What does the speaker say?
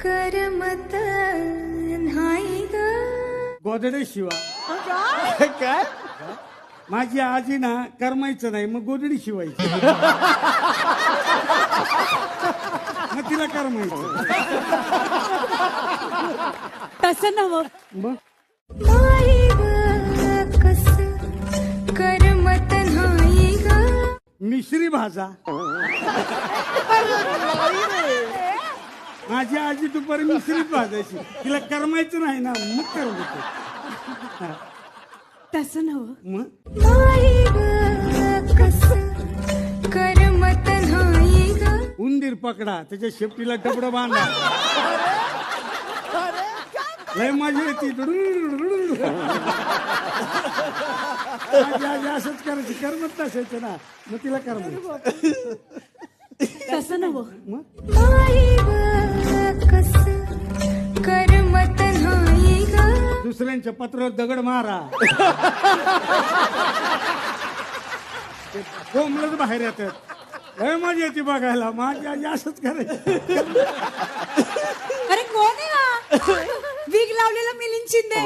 करमत नाही ग. गोदडे शिवा. काय माझी आजी ना करमायचं नाही मग गोदडी शिवायची. मग तिला करमायचं. तसं नव मग नाही ग कसं करमत नाही ग. मिश्री भाजा. माझी आजी दुपारी मिश्रीत भाजायची. तिला करमायचं नाही ना मग करमत. तसं नव मग नाही ग कसं करमत नाही ग. उंदीर पकडा त्याच्या शेपटीला डबडं बांधा. लय मजा येते. माझी आजी असंच करायची. करमत नसायचं ना मग तिला करमायचं. तसं नव मग नाही ग कसं करमत नाही ग. दुसऱ्यांच्या पत्रावर दगड मारा. कोंबलंच बाहेर येतात. लय मजा येते बघायला. माझी आजी असंच करायची. अरे कोण आहे हा? वीग लावलेला मिलिंद शिंदे.